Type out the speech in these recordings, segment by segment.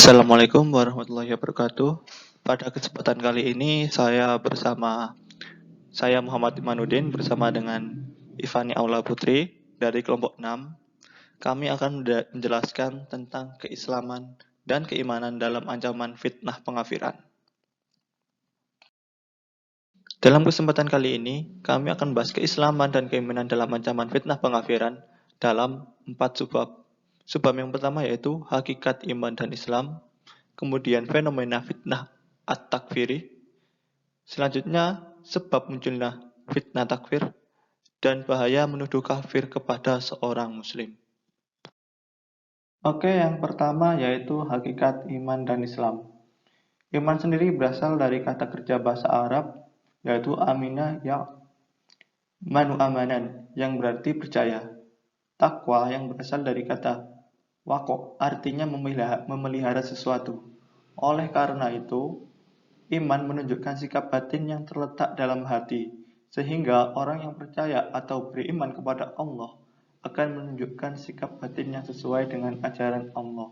Assalamualaikum warahmatullahi wabarakatuh. Pada kesempatan kali ini saya Muhammad Imanuddin bersama dengan Ivani Aula Putri dari kelompok 6. Kami akan menjelaskan tentang keislaman dan keimanan dalam ancaman fitnah pengafiran. Dalam kesempatan kali ini, kami akan bahas keislaman dan keimanan dalam ancaman fitnah pengafiran dalam 4 subbab. Subbab yang pertama yaitu hakikat iman dan Islam, kemudian fenomena fitnah at-takfiri, selanjutnya sebab munculnya fitnah takfir, dan bahaya menuduh kafir kepada seorang muslim. Oke, yang pertama yaitu hakikat iman dan Islam. Iman sendiri berasal dari kata kerja bahasa Arab yaitu amina ya manu amanan yang berarti percaya. Takwa yang berasal dari kata wako artinya memelihara sesuatu. Oleh karena itu, iman menunjukkan sikap batin yang terletak dalam hati, sehingga orang yang percaya atau beriman kepada Allah akan menunjukkan sikap batin yang sesuai dengan ajaran Allah.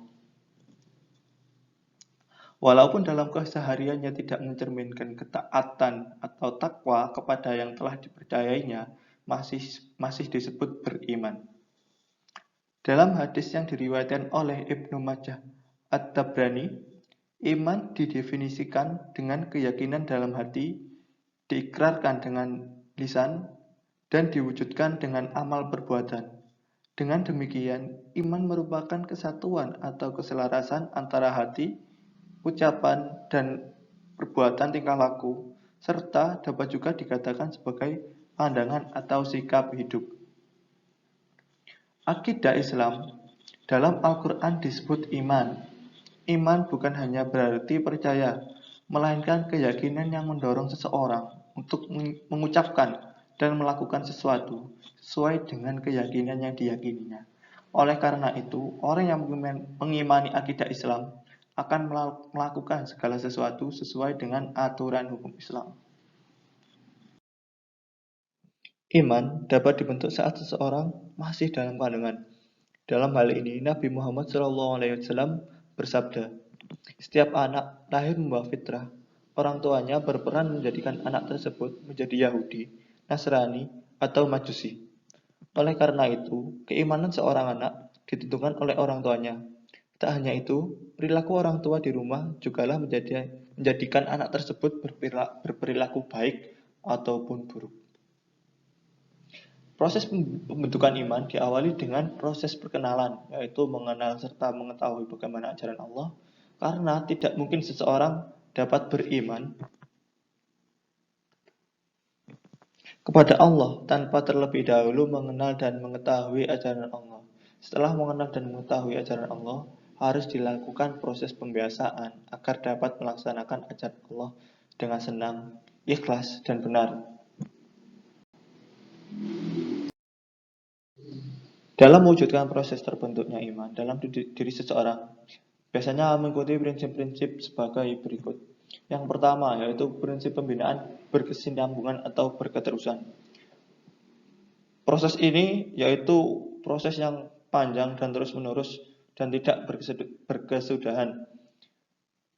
Walaupun dalam kesehariannya tidak mencerminkan ketaatan atau takwa kepada yang telah dipercayainya, masih disebut beriman. Dalam hadis yang diriwayatkan oleh Ibnu Majah At-Tabrani, iman didefinisikan dengan keyakinan dalam hati, diikrarkan dengan lisan, dan diwujudkan dengan amal perbuatan. Dengan demikian, iman merupakan kesatuan atau keselarasan antara hati, ucapan, dan perbuatan tingkah laku, serta dapat juga dikatakan sebagai pandangan atau sikap hidup. Akidah Islam dalam Al-Quran disebut iman. Iman bukan hanya berarti percaya, melainkan keyakinan yang mendorong seseorang untuk mengucapkan dan melakukan sesuatu sesuai dengan keyakinan yang diyakininya. Oleh karena itu, orang yang mengimani akidah Islam akan melakukan segala sesuatu sesuai dengan aturan hukum Islam. Iman dapat dibentuk saat seseorang masih dalam kandungan. Dalam hal ini, Nabi Muhammad SAW bersabda, "Setiap anak lahir membawa fitrah. Orang tuanya berperan menjadikan anak tersebut menjadi Yahudi, Nasrani, atau Majusi. Oleh karena itu, keimanan seorang anak ditentukan oleh orang tuanya. Tak hanya itu, perilaku orang tua di rumah jugalah menjadikan anak tersebut berperilaku baik ataupun buruk." Proses pembentukan iman diawali dengan proses perkenalan, yaitu mengenal serta mengetahui bagaimana ajaran Allah, karena tidak mungkin seseorang dapat beriman kepada Allah tanpa terlebih dahulu mengenal dan mengetahui ajaran Allah. Setelah mengenal dan mengetahui ajaran Allah, harus dilakukan proses pembiasaan agar dapat melaksanakan ajaran Allah dengan senang, ikhlas, dan benar. Dalam mewujudkan proses terbentuknya iman dalam diri seseorang, biasanya mengikuti prinsip-prinsip sebagai berikut. Yang pertama yaitu prinsip pembinaan berkesinambungan atau berketerusan. Proses ini yaitu proses yang panjang dan terus-menerus dan tidak berkesudahan.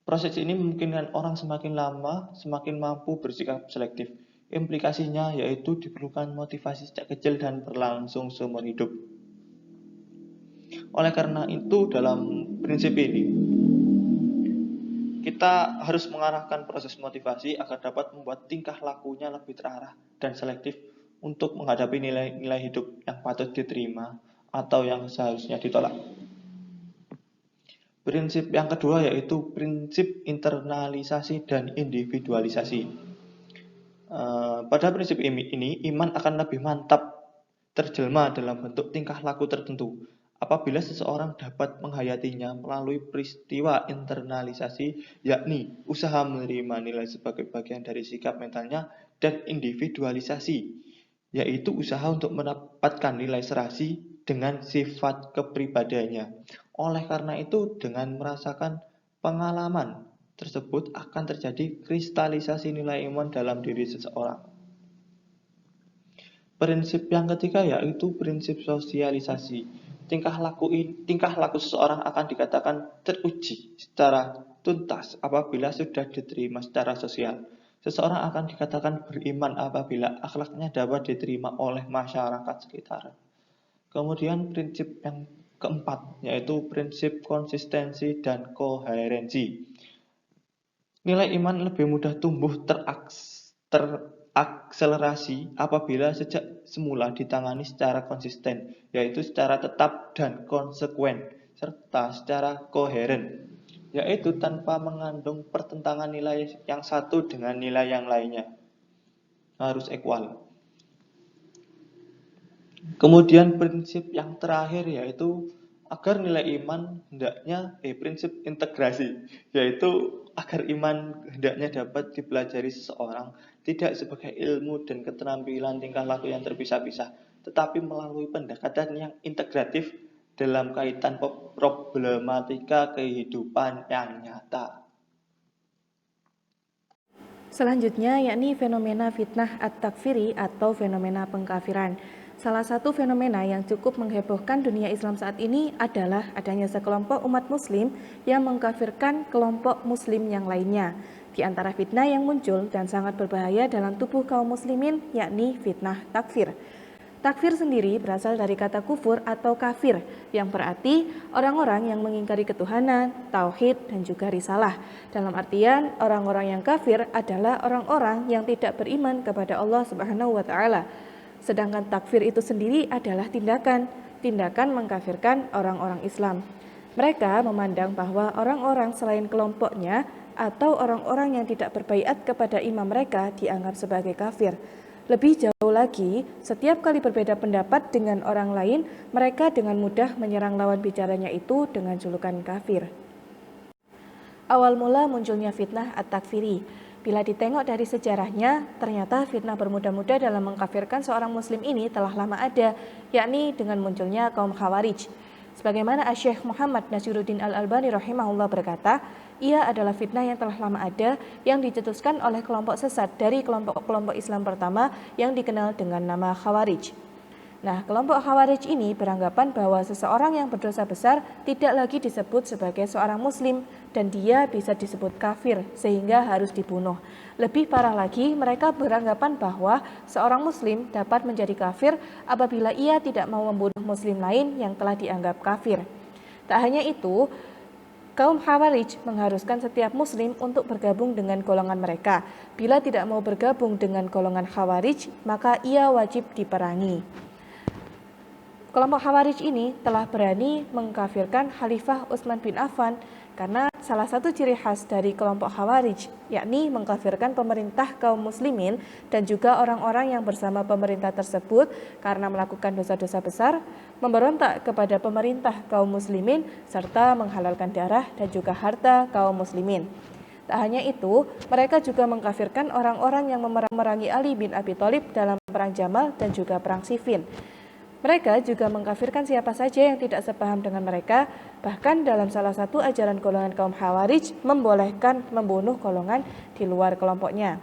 Proses ini memungkinkan orang semakin lama semakin mampu bersikap selektif. Implikasinya yaitu diperlukan motivasi sejak kecil dan berlangsung seumur hidup. Oleh karena itu, dalam prinsip ini, kita harus mengarahkan proses motivasi agar dapat membuat tingkah lakunya lebih terarah dan selektif untuk menghadapi nilai-nilai hidup yang patut diterima atau yang seharusnya ditolak. Prinsip yang kedua yaitu prinsip internalisasi dan individualisasi. Pada prinsip ini, iman akan lebih mantap terjelma dalam bentuk tingkah laku tertentu apabila seseorang dapat menghayatinya melalui peristiwa internalisasi, yakni usaha menerima nilai sebagai bagian dari sikap mentalnya, dan individualisasi, yaitu usaha untuk mendapatkan nilai serasi dengan sifat kepribadiannya. Oleh karena itu, dengan merasakan pengalaman tersebut akan terjadi kristalisasi nilai iman dalam diri seseorang. Prinsip yang ketiga yaitu prinsip sosialisasi. tingkah laku seseorang akan dikatakan teruji secara tuntas apabila sudah diterima secara sosial. Seseorang akan dikatakan beriman apabila akhlaknya dapat diterima oleh masyarakat sekitar. Kemudian prinsip yang keempat, yaitu prinsip konsistensi dan koherensi. Nilai iman lebih mudah tumbuh terakselerasi apabila sejak semula ditangani secara konsisten, yaitu secara tetap dan konsekuen, serta secara koheren, yaitu tanpa mengandung pertentangan nilai yang satu dengan nilai yang lainnya. Harus equal. Kemudian prinsip yang terakhir yaitu agar nilai iman prinsip integrasi, yaitu agar iman hendaknya dapat dipelajari seseorang tidak sebagai ilmu dan keterampilan tingkah laku yang terpisah-pisah, tetapi melalui pendekatan yang integratif dalam kaitan problematika kehidupan yang nyata. Selanjutnya yakni fenomena fitnah at-takfiri atau fenomena pengkafiran. Salah satu fenomena yang cukup menghebohkan dunia Islam saat ini adalah adanya sekelompok umat muslim yang mengkafirkan kelompok muslim yang lainnya. Di antara fitnah yang muncul dan sangat berbahaya dalam tubuh kaum muslimin yakni fitnah takfir. Takfir sendiri berasal dari kata kufur atau kafir yang berarti orang-orang yang mengingkari ketuhanan, tauhid, dan juga risalah. Dalam artian orang-orang yang kafir adalah orang-orang yang tidak beriman kepada Allah Subhanahu wa taala. Sedangkan takfir itu sendiri adalah tindakan mengkafirkan orang-orang Islam. Mereka memandang bahwa orang-orang selain kelompoknya atau orang-orang yang tidak berbaiat kepada imam mereka dianggap sebagai kafir. Lebih jauh lagi, setiap kali berbeda pendapat dengan orang lain, mereka dengan mudah menyerang lawan bicaranya itu dengan julukan kafir. Awal mula munculnya fitnah at-takfiri. Bila ditengok dari sejarahnya, ternyata fitnah bermuda-muda dalam mengkafirkan seorang muslim ini telah lama ada, yakni dengan munculnya kaum Khawarij. Sebagaimana Syekh Muhammad Nasiruddin Al-Albani rahimahullah berkata, ia adalah fitnah yang telah lama ada yang dicetuskan oleh kelompok sesat dari kelompok-kelompok Islam pertama yang dikenal dengan nama Khawarij. Nah, kelompok Khawarij ini beranggapan bahwa seseorang yang berdosa besar tidak lagi disebut sebagai seorang muslim dan dia bisa disebut kafir sehingga harus dibunuh. Lebih parah lagi, mereka beranggapan bahwa seorang muslim dapat menjadi kafir apabila ia tidak mau membunuh muslim lain yang telah dianggap kafir. Tak hanya itu, kaum Khawarij mengharuskan setiap muslim untuk bergabung dengan golongan mereka. Bila tidak mau bergabung dengan golongan Khawarij, maka ia wajib diperangi. Kelompok Khawarij ini telah berani mengkafirkan Khalifah Utsman bin Affan karena salah satu ciri khas dari kelompok Khawarij yakni mengkafirkan pemerintah kaum muslimin dan juga orang-orang yang bersama pemerintah tersebut karena melakukan dosa-dosa besar, memberontak kepada pemerintah kaum muslimin serta menghalalkan darah dan juga harta kaum muslimin. Tak hanya itu, mereka juga mengkafirkan orang-orang yang memerangi Ali bin Abi Thalib dalam perang Jamal dan juga perang Siffin. Mereka juga mengkafirkan siapa saja yang tidak sepaham dengan mereka, bahkan dalam salah satu ajaran golongan kaum Khawarij membolehkan membunuh golongan di luar kelompoknya.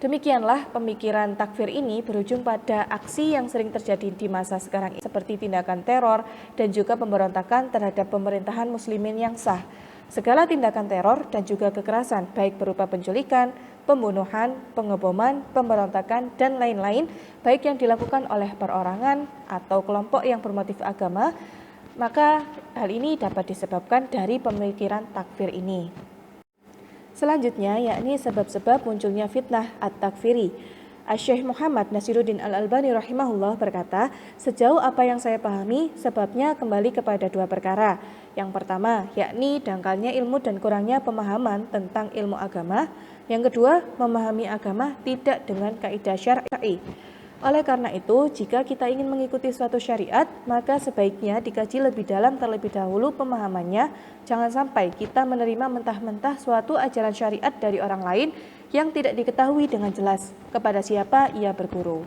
Demikianlah pemikiran takfir ini berujung pada aksi yang sering terjadi di masa sekarang seperti tindakan teror dan juga pemberontakan terhadap pemerintahan muslimin yang sah. Segala tindakan teror dan juga kekerasan baik berupa penculikan, pembunuhan, pengeboman, pemberontakan, dan lain-lain, baik yang dilakukan oleh perorangan atau kelompok yang bermotif agama, maka hal ini dapat disebabkan dari pemikiran takfir ini. Selanjutnya yakni sebab-sebab munculnya fitnah at-takfiri. Syekh Muhammad Nasiruddin Al-Albani rahimahullah berkata, sejauh apa yang saya pahami, sebabnya kembali kepada dua perkara. Yang pertama, yakni dangkalnya ilmu dan kurangnya pemahaman tentang ilmu agama. Yang kedua, memahami agama tidak dengan kaidah syar'i. Oleh karena itu, jika kita ingin mengikuti suatu syariat, maka sebaiknya dikaji lebih dalam terlebih dahulu pemahamannya. Jangan sampai kita menerima mentah-mentah suatu ajaran syariat dari orang lain yang tidak diketahui dengan jelas kepada siapa ia berguru.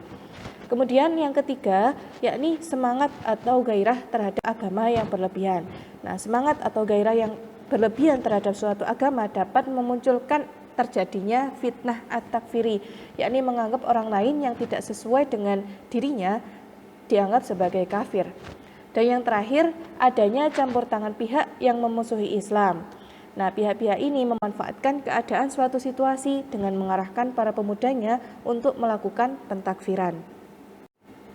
Kemudian yang ketiga, yakni semangat atau gairah terhadap agama yang berlebihan. Nah, semangat atau gairah yang berlebihan terhadap suatu agama dapat memunculkan terjadinya fitnah at-takfiri, yakni menganggap orang lain yang tidak sesuai dengan dirinya dianggap sebagai kafir. Dan yang terakhir, adanya campur tangan pihak yang memusuhi Islam. Nah, pihak-pihak ini memanfaatkan keadaan suatu situasi dengan mengarahkan para pemudanya untuk melakukan pentakfiran.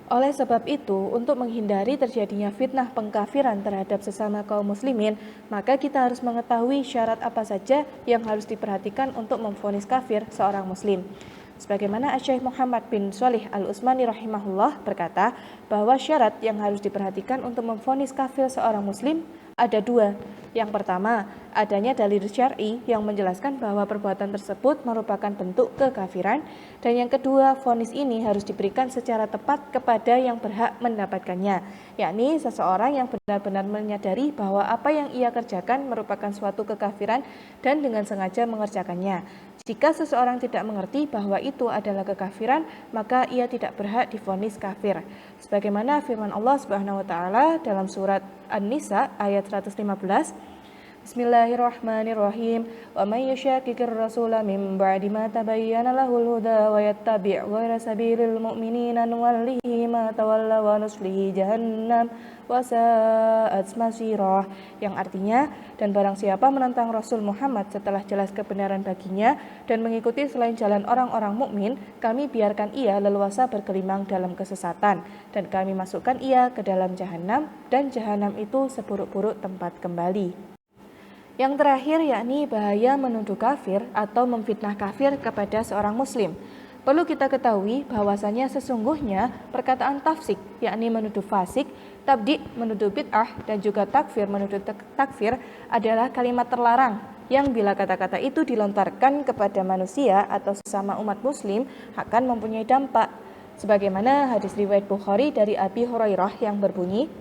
Oleh sebab itu, untuk menghindari terjadinya fitnah pengkafiran terhadap sesama kaum muslimin, maka kita harus mengetahui syarat apa saja yang harus diperhatikan untuk memvonis kafir seorang muslim. Sebagaimana Syekh Muhammad bin Shalih Al-Utsmani rahimahullah berkata bahwa syarat yang harus diperhatikan untuk memvonis kafir seorang muslim ada dua. Yang pertama, adanya dalil syar'i yang menjelaskan bahwa perbuatan tersebut merupakan bentuk kekafiran, dan yang kedua, vonis ini harus diberikan secara tepat kepada yang berhak mendapatkannya, yakni seseorang yang benar-benar menyadari bahwa apa yang ia kerjakan merupakan suatu kekafiran dan dengan sengaja mengerjakannya. Jika seseorang tidak mengerti bahwa itu adalah kekafiran, maka ia tidak berhak divonis kafir. Sebagaimana firman Allah Subhanahu wa taala dalam surat An-Nisa ayat 115, Bismillahirrahmanirrahim. Wa may yushaqiqir rasula min ba'di ma tabayyana lahul huda wa yattabi' ghayra sabilil mu'minina nuwallihi ma tawalla wa nuslihi jahannam wa sa'at masirah, yang artinya, dan barang siapa menentang Rasul Muhammad setelah jelas kebenaran baginya dan mengikuti selain jalan orang-orang mukmin, kami biarkan ia leluasa bergelimang dalam kesesatan dan kami masukkan ia ke dalam jahanam, dan jahanam itu seburuk-buruk tempat kembali. Yang terakhir yakni bahaya menuduh kafir atau memfitnah kafir kepada seorang muslim. Perlu kita ketahui bahwasanya sesungguhnya perkataan tafsik yakni menuduh fasik, tabdi' menuduh bid'ah, dan juga takfir menuduh takfir adalah kalimat terlarang yang bila kata-kata itu dilontarkan kepada manusia atau sesama umat muslim akan mempunyai dampak. Sebagaimana hadis riwayat Bukhari dari Abi Hurairah yang berbunyi,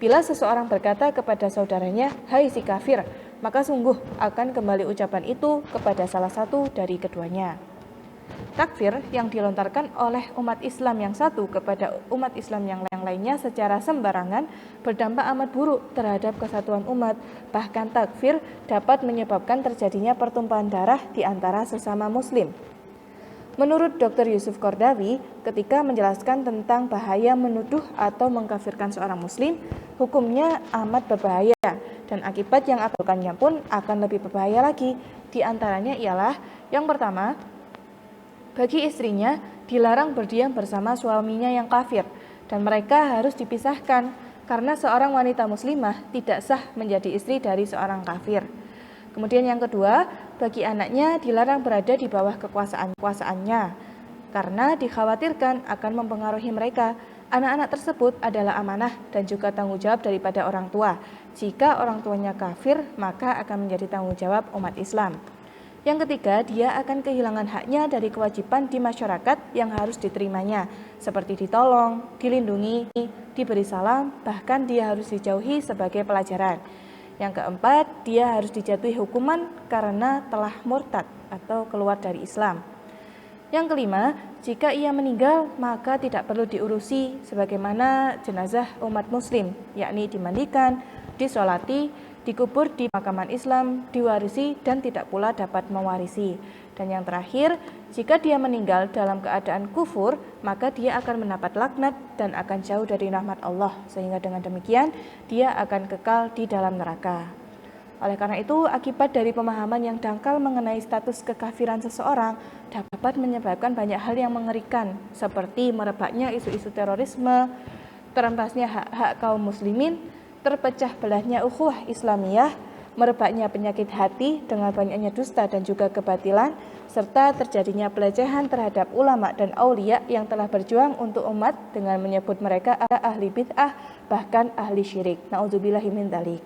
bila seseorang berkata kepada saudaranya, "Hai si kafir," maka sungguh akan kembali ucapan itu kepada salah satu dari keduanya. Takfir yang dilontarkan oleh umat Islam yang satu kepada umat Islam yang lainnya secara sembarangan berdampak amat buruk terhadap kesatuan umat. Bahkan takfir dapat menyebabkan terjadinya pertumpahan darah di antara sesama muslim. Menurut Dr. Yusuf Qardawi, ketika menjelaskan tentang bahaya menuduh atau mengkafirkan seorang muslim, hukumnya amat berbahaya dan akibat yang akan pun akan lebih berbahaya lagi. Di antaranya ialah yang pertama, bagi istrinya dilarang berdiam bersama suaminya yang kafir dan mereka harus dipisahkan karena seorang wanita muslimah tidak sah menjadi istri dari seorang kafir. Kemudian yang kedua, bagi anaknya dilarang berada di bawah kekuasaannya karena dikhawatirkan akan mempengaruhi mereka. Anak-anak tersebut adalah amanah dan juga tanggung jawab daripada orang tua. Jika orang tuanya kafir, maka akan menjadi tanggung jawab umat Islam. Yang ketiga, dia akan kehilangan haknya dari kewajiban di masyarakat yang harus diterimanya, seperti ditolong, dilindungi, diberi salam, bahkan dia harus dijauhi sebagai pelajaran. Yang keempat, dia harus dijatuhi hukuman karena telah murtad atau keluar dari Islam. Yang kelima, jika ia meninggal maka tidak perlu diurusi sebagaimana jenazah umat muslim, yakni dimandikan, disolati, dikubur di pemakaman Islam, diwarisi, dan tidak pula dapat mewarisi. Dan yang terakhir, jika dia meninggal dalam keadaan kufur, maka dia akan mendapat laknat dan akan jauh dari rahmat Allah, sehingga dengan demikian dia akan kekal di dalam neraka. Oleh karena itu, akibat dari pemahaman yang dangkal mengenai status kekafiran seseorang dapat menyebabkan banyak hal yang mengerikan, seperti merebaknya isu-isu terorisme, terempasnya hak-hak kaum muslimin, terpecah belahnya ukhuwah Islamiyah, merebaknya penyakit hati dengan banyaknya dusta dan juga kebatilan, serta terjadinya pelecehan terhadap ulama dan aulia yang telah berjuang untuk umat dengan menyebut mereka ahli bid'ah, bahkan ahli syirik. Na'udzubillahi min dzalik.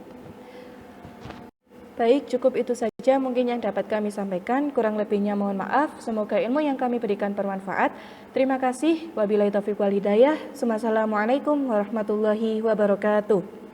Baik, cukup itu saja mungkin yang dapat kami sampaikan. Kurang lebihnya mohon maaf. Semoga ilmu yang kami berikan bermanfaat. Terima kasih. Wabillahi taufiq wal hidayah. Wassalamualaikum warahmatullahi wabarakatuh.